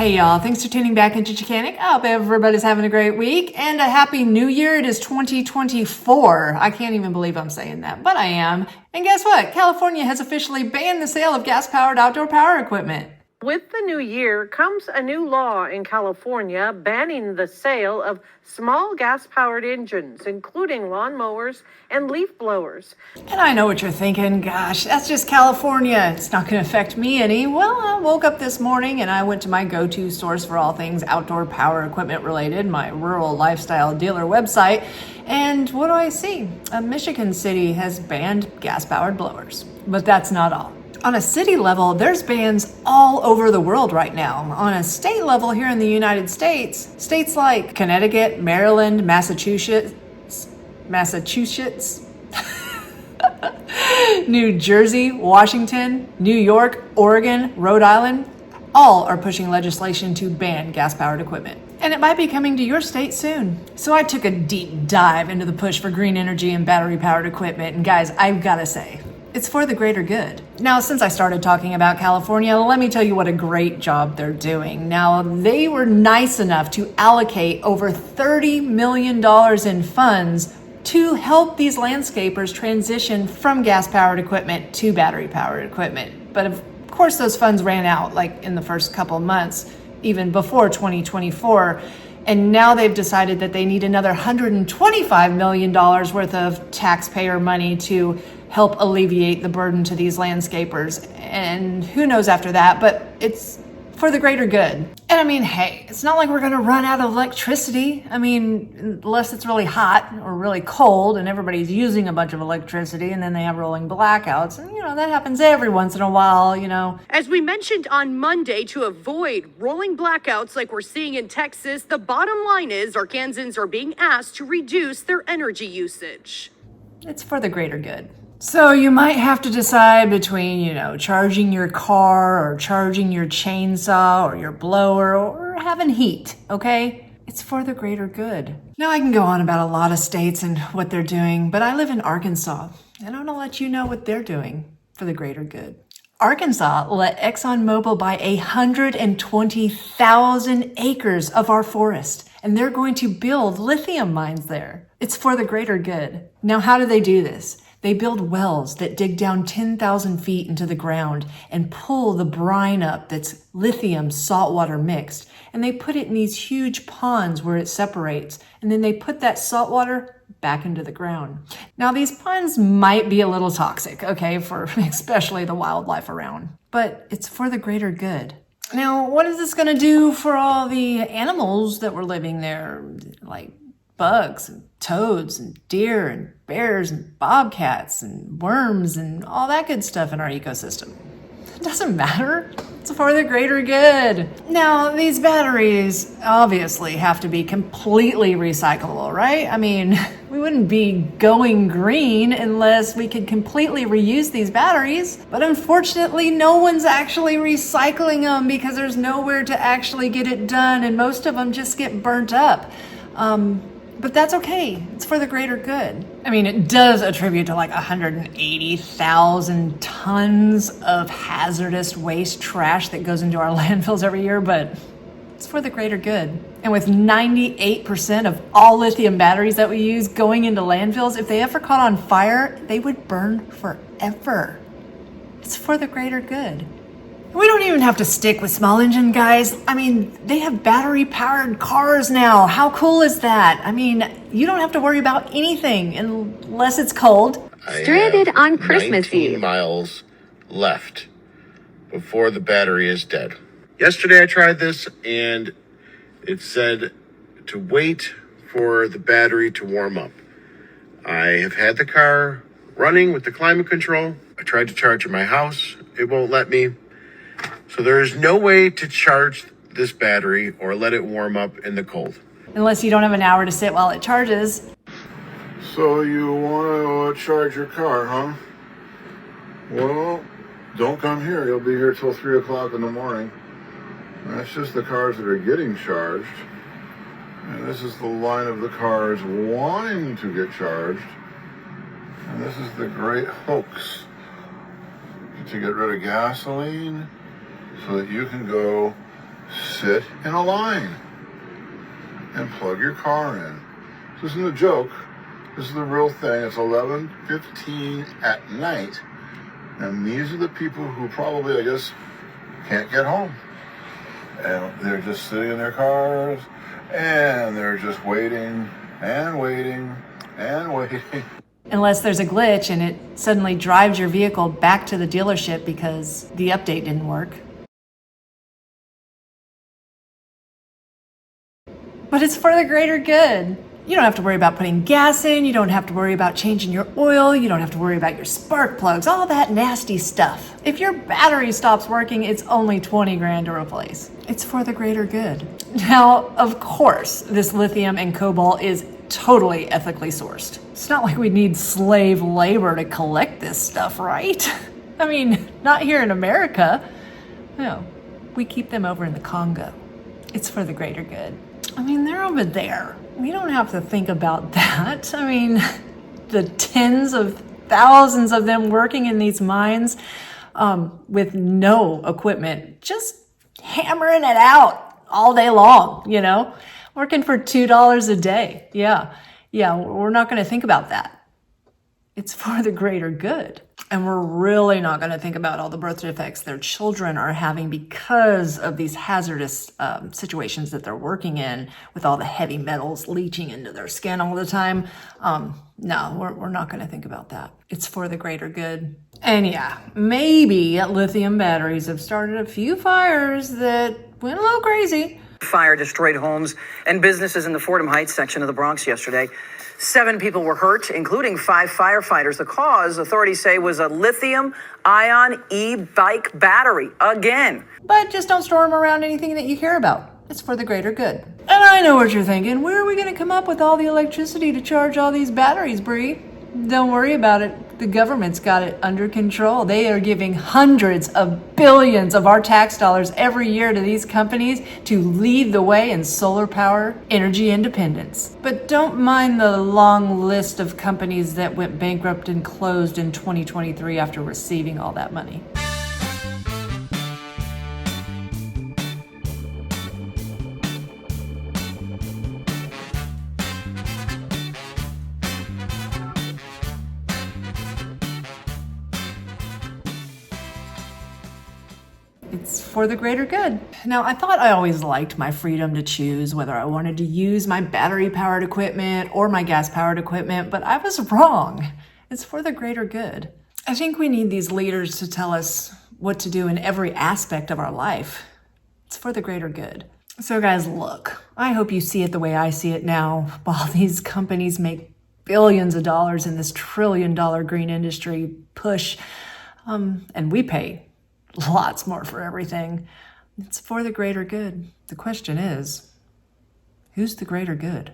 Hey y'all, thanks for tuning back into Chickanic. I hope everybody's having a great week and a happy new year. It is 2024. I can't even believe I'm saying that, but I am. And guess what? California has officially banned the sale of gas-powered outdoor power equipment. With the new year comes a new law in California banning the sale of small gas-powered engines, including lawnmowers and leaf blowers. And I know what you're thinking. Gosh, that's just California. It's not going to affect me any. Well, I woke up this morning and I went to my go-to source for all things outdoor power equipment related, my rural lifestyle dealer website. And what do I see? A Michigan city has banned gas-powered blowers. But that's not all. On a city level, there's bans all over the world right now. On a state level here in the United States, states like Connecticut, Maryland, Massachusetts, New Jersey, Washington, New York, Oregon, Rhode Island, all are pushing legislation to ban gas-powered equipment. And it might be coming to your state soon. So I took a deep dive into the push for green energy and battery-powered equipment. And guys, I've got to say, it's for the greater good. Now, since I started talking about California, let me tell you what a great job they're doing. Now, they were nice enough to allocate over $30 million in funds to help these landscapers transition from gas-powered equipment to battery-powered equipment. But of course, those funds ran out like in the first couple months, even before 2024. And now they've decided that they need another $125 million worth of taxpayer money to help alleviate the burden to these landscapers. And who knows after that, but it's for the greater good. And I mean, hey, it's not like we're gonna run out of electricity. I mean, unless it's really hot or really cold and everybody's using a bunch of electricity and then they have rolling blackouts. And that happens every once in a while, As we mentioned on Monday, to avoid rolling blackouts like we're seeing in Texas, the bottom line is Arkansans are being asked to reduce their energy usage. It's for the greater good. So you might have to decide between, charging your car or charging your chainsaw or your blower or having heat, okay? It's for the greater good. Now I can go on about a lot of states and what they're doing, but I live in Arkansas and I want to let you know what they're doing for the greater good. Arkansas let ExxonMobil buy 120,000 acres of our forest, and they're going to build lithium mines there. It's for the greater good. Now, how do they do this? They build wells that dig down 10,000 feet into the ground and pull the brine up that's lithium saltwater mixed. And they put it in these huge ponds where it separates. And then they put that saltwater back into the ground. Now, these ponds might be a little toxic, okay, for especially the wildlife around. But it's for the greater good. Now, what is this going to do for all the animals that were living there, like bugs and toads and deer and bears and bobcats and worms and all that good stuff in our ecosystem? It doesn't matter. It's for the greater good. Now, these batteries obviously have to be completely recyclable, right? I mean, we wouldn't be going green unless we could completely reuse these batteries. But unfortunately, no one's actually recycling them because there's nowhere to actually get it done, and most of them just get burnt up. But that's okay. It's for the greater good. I mean, it does attribute to like 180,000 tons of hazardous waste trash that goes into our landfills every year, but it's for the greater good. And with 98% of all lithium batteries that we use going into landfills, if they ever caught on fire, they would burn forever. It's for the greater good. We don't even have to stick with small engine, guys. I mean, they have battery-powered cars now. How cool is that? I mean, you don't have to worry about anything unless it's cold. Stranded on Christmas 19 Eve. miles left before the battery is dead. Yesterday I tried this and it said to wait for the battery to warm up. I have had the car running with the climate control. I tried to charge at my house. It won't let me. So there is no way to charge this battery or let it warm up in the cold. Unless you don't have an hour to sit while it charges. So you want to charge your car, huh? Well, don't come here. You'll be here till 3 o'clock in the morning. That's just the cars that are getting charged. And this is the line of the cars wanting to get charged. And this is the great hoax to get rid of gasoline so that you can go sit in a line and plug your car in. This isn't a joke. This is the real thing. It's 11:15 at night, and these are the people who probably, I guess, can't get home. And they're just sitting in their cars, and they're just waiting and waiting and waiting. Unless there's a glitch and it suddenly drives your vehicle back to the dealership because the update didn't work. But it's for the greater good. You don't have to worry about putting gas in, you don't have to worry about changing your oil, you don't have to worry about your spark plugs, all that nasty stuff. If your battery stops working, it's only 20 grand to replace. It's for the greater good. Now, of course, this lithium and cobalt is totally ethically sourced. It's not like we need slave labor to collect this stuff, right? I mean, not here in America. No, we keep them over in the Congo. It's for the greater good. I mean, they're over there. We don't have to think about that. I mean, the tens of thousands of them working in these mines with no equipment, just hammering it out all day long, you know, working for $2 a day. Yeah, we're not going to think about that. It's for the greater good. And we're really not going to think about all the birth defects their children are having because of these hazardous situations that they're working in with all the heavy metals leaching into their skin all the time. No, we're not going to think about that. It's for the greater good. And yeah, maybe lithium batteries have started a few fires that went a little crazy. Fire destroyed homes and businesses in the Fordham Heights section of the Bronx yesterday. 7 people were hurt, including 5 firefighters. The cause, authorities say, was a lithium-ion e-bike battery again. But just don't store them around anything that you care about. It's for the greater good. And I know what you're thinking. Where are we going to come up with all the electricity to charge all these batteries, Bree? Don't worry about it. The government's got it under control. They are giving hundreds of billions of our tax dollars every year to these companies to lead the way in solar power energy independence. But don't mind the long list of companies that went bankrupt and closed in 2023 after receiving all that money. It's for the greater good. Now, I thought I always liked my freedom to choose whether I wanted to use my battery-powered equipment or my gas-powered equipment, but I was wrong. It's for the greater good. I think we need these leaders to tell us what to do in every aspect of our life. It's for the greater good. So guys, look, I hope you see it the way I see it now. While these companies make billions of dollars in this trillion-dollar green industry push, and we pay lots more for everything. It's for the greater good. The question is, who's the greater good?